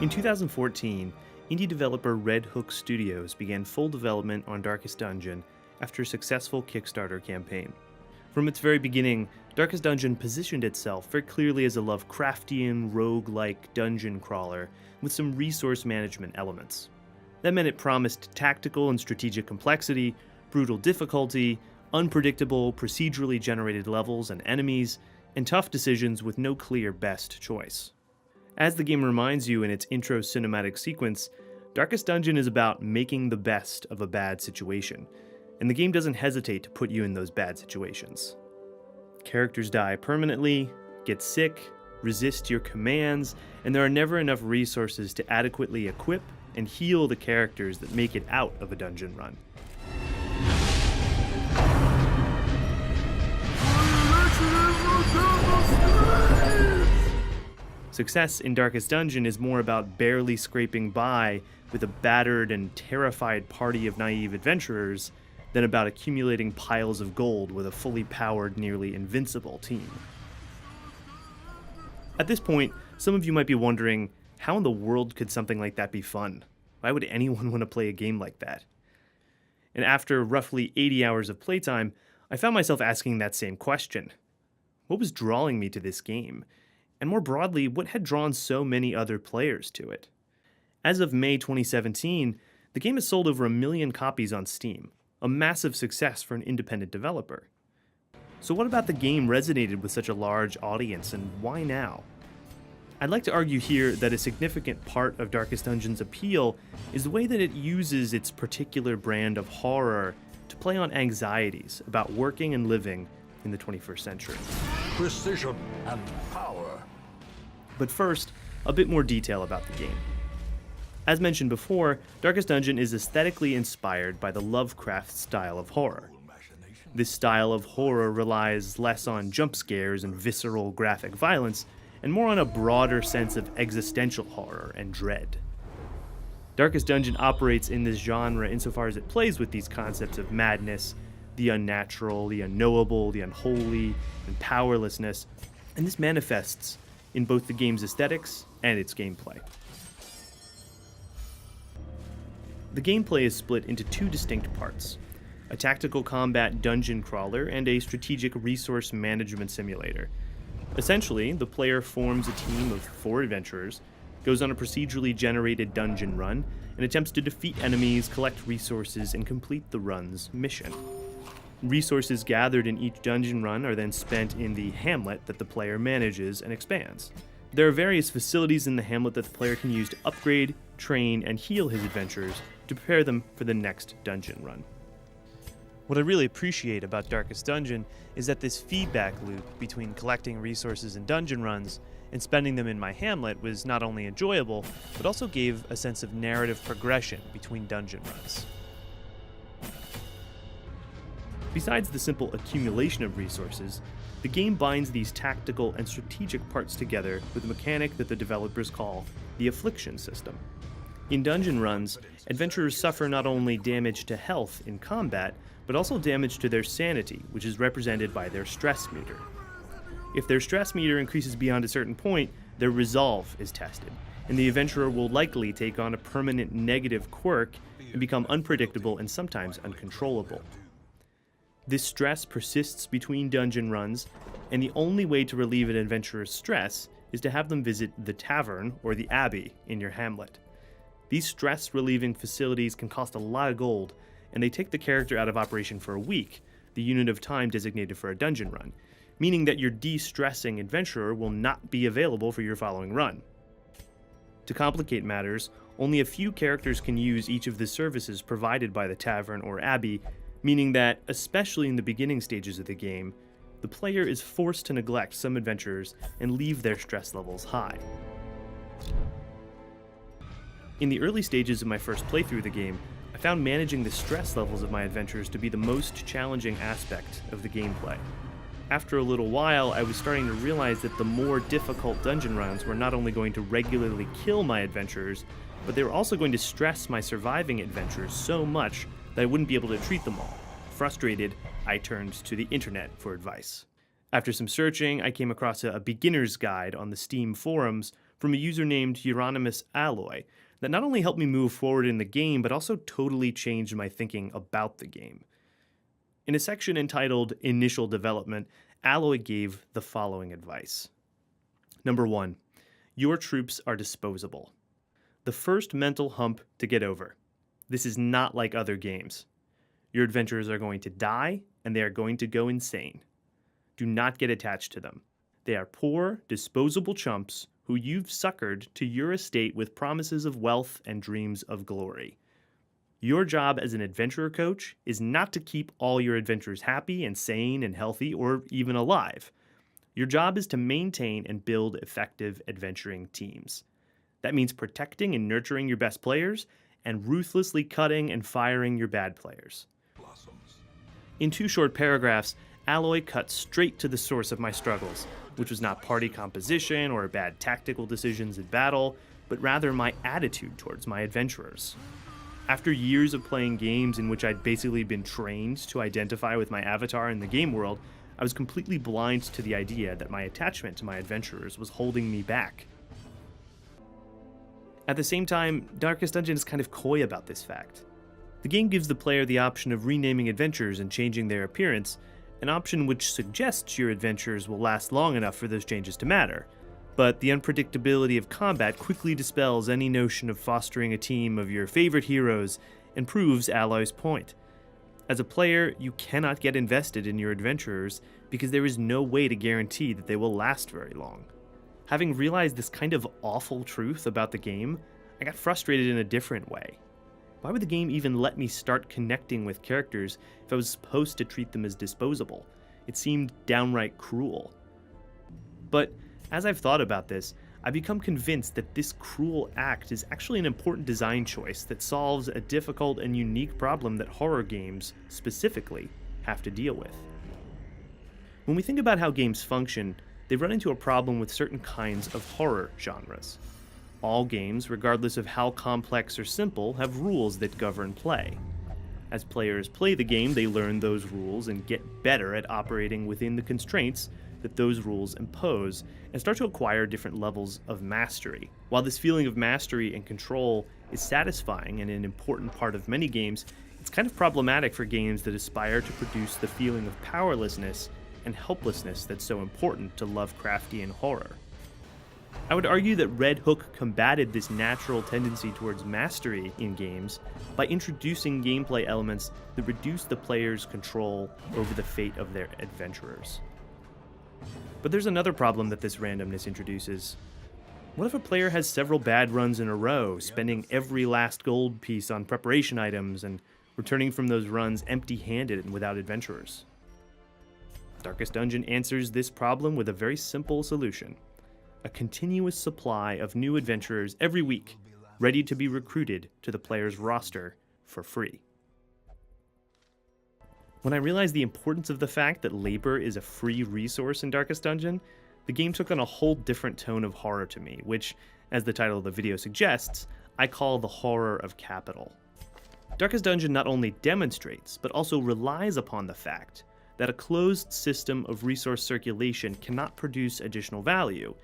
In 2014, indie developer Red Hook Studios began full development on Darkest Dungeon after a successful Kickstarter campaign. From its very beginning, Darkest Dungeon positioned itself very clearly as a Lovecraftian, rogue-like dungeon crawler with some resource management elements. That meant it promised tactical and strategic complexity, brutal difficulty, unpredictable, procedurally generated levels and enemies, and tough decisions with no clear best choice. As the game reminds you in its intro cinematic sequence, Darkest Dungeon is about making the best of a bad situation, and the game doesn't hesitate to put you in those bad situations. Characters die permanently, get sick, resist your commands, and there are never enough resources to adequately equip and heal the characters that make it out of a dungeon run. Success in Darkest Dungeon is more about barely scraping by with a battered and terrified party of naive adventurers than about accumulating piles of gold with a fully powered, nearly invincible team. At this point, some of you might be wondering, how in the world could something like that be fun? Why would anyone want to play a game like that? And after roughly 80 hours of playtime, I found myself asking that same question. What was drawing me to this game? And more broadly, what had drawn so many other players to it? As of May 2017, the game has sold over 1 million copies on Steam, a massive success for an independent developer. So what about the game resonated with such a large audience, and why now? I'd like to argue here that a significant part of Darkest Dungeon's appeal is the way that it uses its particular brand of horror to play on anxieties about working and living in the 21st century. Precision and power. But first, a bit more detail about the game. As mentioned before, Darkest Dungeon is aesthetically inspired by the Lovecraft style of horror. This style of horror relies less on jump scares and visceral graphic violence, and more on a broader sense of existential horror and dread. Darkest Dungeon operates in this genre insofar as it plays with these concepts of madness, the unnatural, the unknowable, the unholy, and powerlessness, and this manifests in both the game's aesthetics and its gameplay. The gameplay is split into two distinct parts: a tactical combat dungeon crawler and a strategic resource management simulator. Essentially, the player forms a team of 4 adventurers, goes on a procedurally generated dungeon run, and attempts to defeat enemies, collect resources, and complete the run's mission. Resources gathered in each dungeon run are then spent in the hamlet that the player manages and expands. There are various facilities in the hamlet that the player can use to upgrade, train, and heal his adventurers to prepare them for the next dungeon run. What I really appreciate about Darkest Dungeon is that this feedback loop between collecting resources in dungeon runs and spending them in my hamlet was not only enjoyable, but also gave a sense of narrative progression between dungeon runs. Besides the simple accumulation of resources, the game binds these tactical and strategic parts together with a mechanic that the developers call the affliction system. In dungeon runs, adventurers suffer not only damage to health in combat, but also damage to their sanity, which is represented by their stress meter. If their stress meter increases beyond a certain point, their resolve is tested, and the adventurer will likely take on a permanent negative quirk and become unpredictable and sometimes uncontrollable. This stress persists between dungeon runs, and the only way to relieve an adventurer's stress is to have them visit the tavern or the abbey in your hamlet. These stress-relieving facilities can cost a lot of gold, and they take the character out of operation for a week, the unit of time designated for a dungeon run, meaning that your de-stressing adventurer will not be available for your following run. To complicate matters, only a few characters can use each of the services provided by the tavern or abbey, meaning that, especially in the beginning stages of the game, the player is forced to neglect some adventurers and leave their stress levels high. In the early stages of my first playthrough of the game, I found managing the stress levels of my adventurers to be the most challenging aspect of the gameplay. After a little while, I was starting to realize that the more difficult dungeon runs were not only going to regularly kill my adventurers, but they were also going to stress my surviving adventurers so much that I wouldn't be able to treat them all. Frustrated, I turned to the internet for advice. After some searching, I came across a beginner's guide on the Steam forums from a user named Euronymous Alloy that not only helped me move forward in the game, but also totally changed my thinking about the game. In a section entitled Initial Development, Alloy gave the following advice. Number 1, your troops are disposable. The first mental hump to get over. This is not like other games. Your adventurers are going to die, and they are going to go insane. Do not get attached to them. They are poor, disposable chumps who you've suckered to your estate with promises of wealth and dreams of glory. Your job as an adventurer coach is not to keep all your adventurers happy and sane and healthy or even alive. Your job is to maintain and build effective adventuring teams. That means protecting and nurturing your best players and ruthlessly cutting and firing your bad players. In 2 short paragraphs, Alloy cut straight to the source of my struggles, which was not party composition or bad tactical decisions in battle, but rather my attitude towards my adventurers. After years of playing games in which I'd basically been trained to identify with my avatar in the game world, I was completely blind to the idea that my attachment to my adventurers was holding me back. At the same time, Darkest Dungeon is kind of coy about this fact. The game gives the player the option of renaming adventures and changing their appearance, an option which suggests your adventures will last long enough for those changes to matter. But the unpredictability of combat quickly dispels any notion of fostering a team of your favorite heroes and proves Alloy's point. As a player, you cannot get invested in your adventurers because there is no way to guarantee that they will last very long. Having realized this kind of awful truth about the game, I got frustrated in a different way. Why would the game even let me start connecting with characters if I was supposed to treat them as disposable? It seemed downright cruel. But as I've thought about this, I've become convinced that this cruel act is actually an important design choice that solves a difficult and unique problem that horror games, specifically, have to deal with. When we think about how games function, they run into a problem with certain kinds of horror genres. All games, regardless of how complex or simple, have rules that govern play. As players play the game, they learn those rules and get better at operating within the constraints that those rules impose, and start to acquire different levels of mastery. While this feeling of mastery and control is satisfying and an important part of many games, it's kind of problematic for games that aspire to produce the feeling of powerlessness and helplessness that's so important to Lovecraftian horror. I would argue that Red Hook combated this natural tendency towards mastery in games by introducing gameplay elements that reduce the player's control over the fate of their adventurers. But there's another problem that this randomness introduces. What if a player has several bad runs in a row, spending every last gold piece on preparation items and returning from those runs empty-handed and without adventurers? Darkest Dungeon answers this problem with a very simple solution: a continuous supply of new adventurers every week, ready to be recruited to the player's roster for free. When I realized the importance of the fact that labor is a free resource in Darkest Dungeon, the game took on a whole different tone of horror to me, which, as the title of the video suggests, I call the horror of capital. Darkest Dungeon not only demonstrates, but also relies upon the fact that a closed system of resource circulation cannot produce additional value,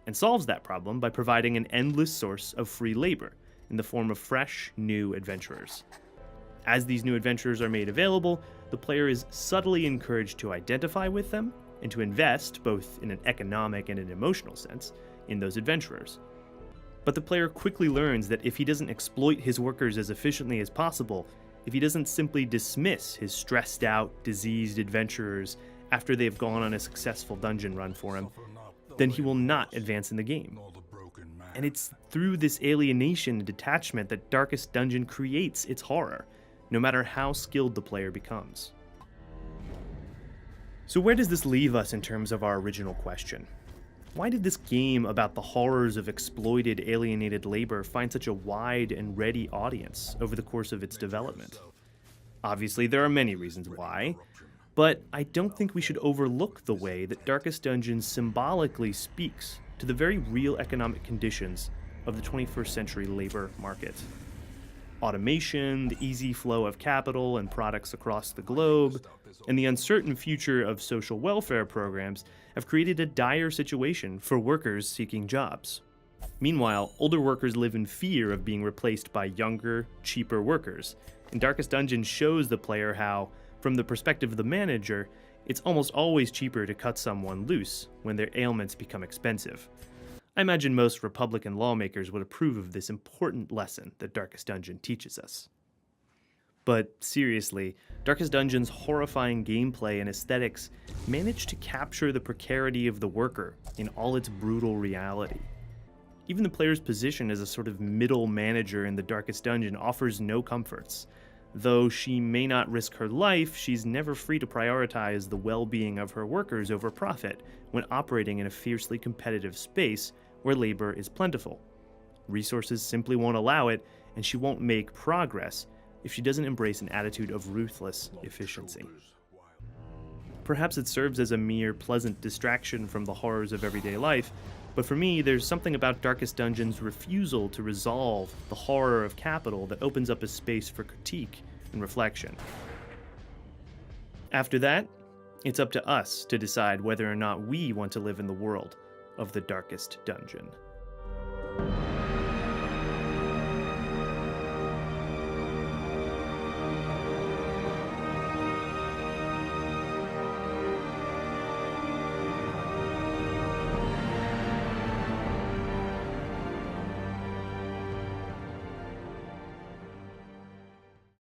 and solves that problem by providing an endless source of free labor in the form of fresh, new adventurers. As these new adventurers are made available, the player is subtly encouraged to identify with them and to invest, both in an economic and an emotional sense, in those adventurers. But the player quickly learns that if he doesn't exploit his workers as efficiently as possible, if he doesn't simply dismiss his stressed out, diseased adventurers after they've gone on a successful dungeon run for him, then he will not advance in the game. And it's through this alienation and detachment that Darkest Dungeon creates its horror, no matter how skilled the player becomes. So where does this leave us in terms of our original question? Why did this game about the horrors of exploited, alienated labor find such a wide and ready audience over the course of its development? Obviously, there are many reasons why, but I don't think we should overlook the way that Darkest Dungeon symbolically speaks to the very real economic conditions of the 21st century labor market. Automation, the easy flow of capital and products across the globe, and the uncertain future of social welfare programs have created a dire situation for workers seeking jobs. Meanwhile, older workers live in fear of being replaced by younger, cheaper workers. And Darkest Dungeon shows the player how, from the perspective of the manager, it's almost always cheaper to cut someone loose when their ailments become expensive. I imagine most Republican lawmakers would approve of this important lesson that Darkest Dungeon teaches us. But seriously, Darkest Dungeon's horrifying gameplay and aesthetics manage to capture the precarity of the worker in all its brutal reality. Even the player's position as a sort of middle manager in the Darkest Dungeon offers no comforts. Though she may not risk her life, she's never free to prioritize the well-being of her workers over profit when operating in a fiercely competitive space where labor is plentiful. Resources simply won't allow it, and she won't make progress if she doesn't embrace an attitude of ruthless efficiency. Perhaps it serves as a mere pleasant distraction from the horrors of everyday life, but for me, there's something about Darkest Dungeon's refusal to resolve the horror of capital that opens up a space for critique and reflection. After that, it's up to us to decide whether or not we want to live in the world of the Darkest Dungeon.